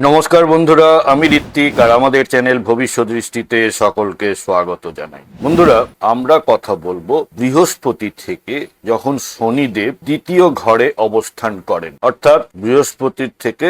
নমস্কার বন্ধুরা, আমি ঋত্বিক আর আমাদের চ্যানেল ভবিষ্যৎ দৃষ্টিতে সকলকে স্বাগত জানাই। বন্ধুরা, আমরা কথা বলবো বৃহস্পতি থেকে যখন শনিদেব দ্বিতীয় ঘরে অবস্থান করেন, অর্থাৎ বৃহস্পতির থেকে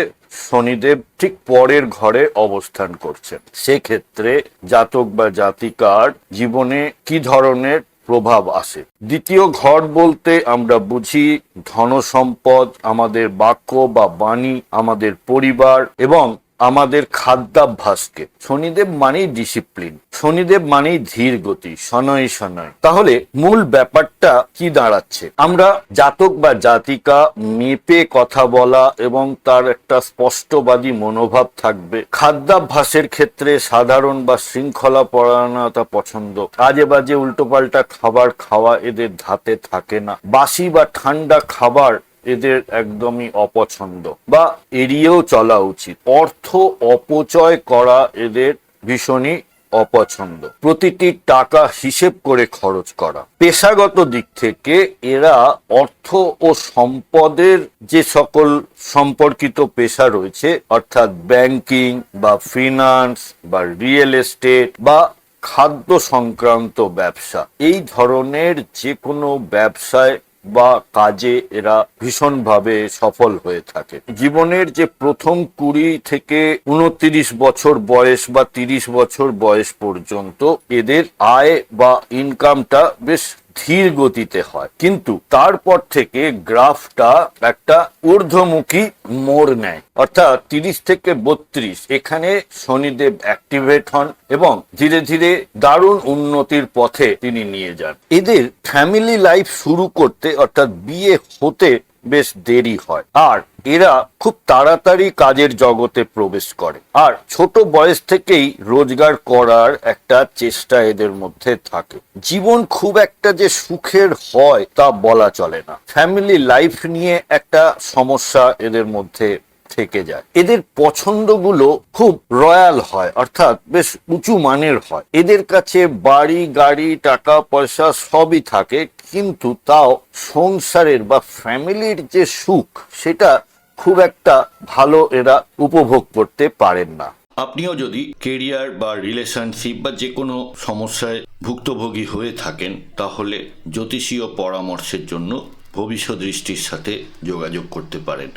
শনিদেব ঠিক পরের ঘরে অবস্থান করছেন। সেক্ষেত্রে জাতক বা জাতিকার জীবনে কি ধরনের প্রভাব আসে। দ্বিতীয় ঘর বলতে আমরা বুঝি ধন সম্পদ, আমাদের বাক্য বা বাণী, আমাদের পরিবার এবং আমাদের খাদ্যাভ্যাসকে। শনিদেব মানেই ডিসিপ্লিন, শনিদেব মানেই ধীর গতি, শনয় শনয়। তাহলে মূল ব্যাপারটা কি দাঁড়াচ্ছে? আমরা জাতক বা জাতিকা মেপে কথা বলা এবং তার একটা স্পষ্টবাদী মনোভাব থাকবে। খাদ্যাভ্যাসের ক্ষেত্রে সাধারণ বা শৃঙ্খলা পরায়ণতা পছন্দ। আজে বাজে উল্টোপাল্টা খাবার খাওয়া এদের ধাতে থাকে না। বাসি বা ঠান্ডা খাবার এদের একদমই অপছন্দ বা এড়িয়েও চলা উচিত। অর্থ অপচয় করা এদের ভীষণই অপছন্দ। প্রতিটি টাকা হিসেব করে খরচ করা। পেশাগত দিক থেকে এরা অর্থ ও সম্পদের যে সকল সম্পর্কিত পেশা রয়েছে, অর্থাৎ ব্যাংকিং বা ফিনান্স বা রিয়েল এস্টেট বা খাদ্য সংক্রান্ত ব্যবসা, এই ধরনের যে কোনো ব্যবসায় বা কাজে এরা ভীষণভাবে সফল হয়ে থাকে। জীবনের যে প্রথম 20 থেকে 29 বছর বয়স বা 30 বছর বয়স পর্যন্ত এদের আয় বা ইনকামটা বেশ ধীর গতিতে হয়, কিন্তু তারপর থেকে গ্রাফটা একটা ঊর্ধ্বমুখী মোড় নেয়, অর্থাৎ 30 থেকে 32 এখানে শনিদেব অ্যাক্টিভেট হন এবং ধীরে ধীরে দারুণ উন্নতির পথে তিনি নিয়ে যান। এদের ফ্যামিলি লাইফ শুরু করতে, অর্থাৎ বিয়ে হতে বেশ দেরি হয়, আর এরা খুব তাড়াতাড়ি কাজের জগতে প্রবেশ করে, আর ছোট বয়স থেকেই রোজগার করার একটা চেষ্টা এদের মধ্যে থাকে। জীবন খুব একটা যে সুখের হয় তা বলা চলে না। ফ্যামিলি লাইফ নিয়ে একটা সমস্যা এদের মধ্যে থেকে যায়। এদের পছন্দগুলো খুব রয়্যাল হয়, অর্থাৎ বেশ উঁচু মানের হয়। এদের কাছে বাড়ি গাড়ি টাকা পয়সা সবই থাকে, কিন্তু তাও সংসারের বা ফ্যামিলির যে সুখ সেটা খুব একটা ভালো এরা উপভোগ করতে পারেন না। আপনিও যদি কেরিয়ার বা রিলেশনশিপ বা যে কোনো সমস্যায় ভুক্তভোগী হয়ে থাকেন, তাহলে জ্যোতিষীয় পরামর্শের জন্য ভবিষ্যৎ দৃষ্টির সাথে যোগাযোগ করতে পারেন।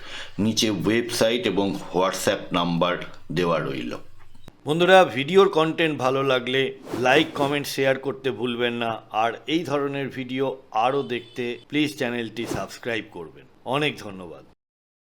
নিচে ওয়েবসাইট এবং হোয়াটসঅ্যাপ নাম্বার দেওয়া রইল। বন্ধুরা, ভিডিওর কন্টেন্ট ভালো লাগলে লাইক কমেন্ট শেয়ার করতে ভুলবেন না, আর এই ধরনের ভিডিও আরও দেখতে প্লিজ চ্যানেলটি সাবস্ক্রাইব করবেন। অনেক ধন্যবাদ।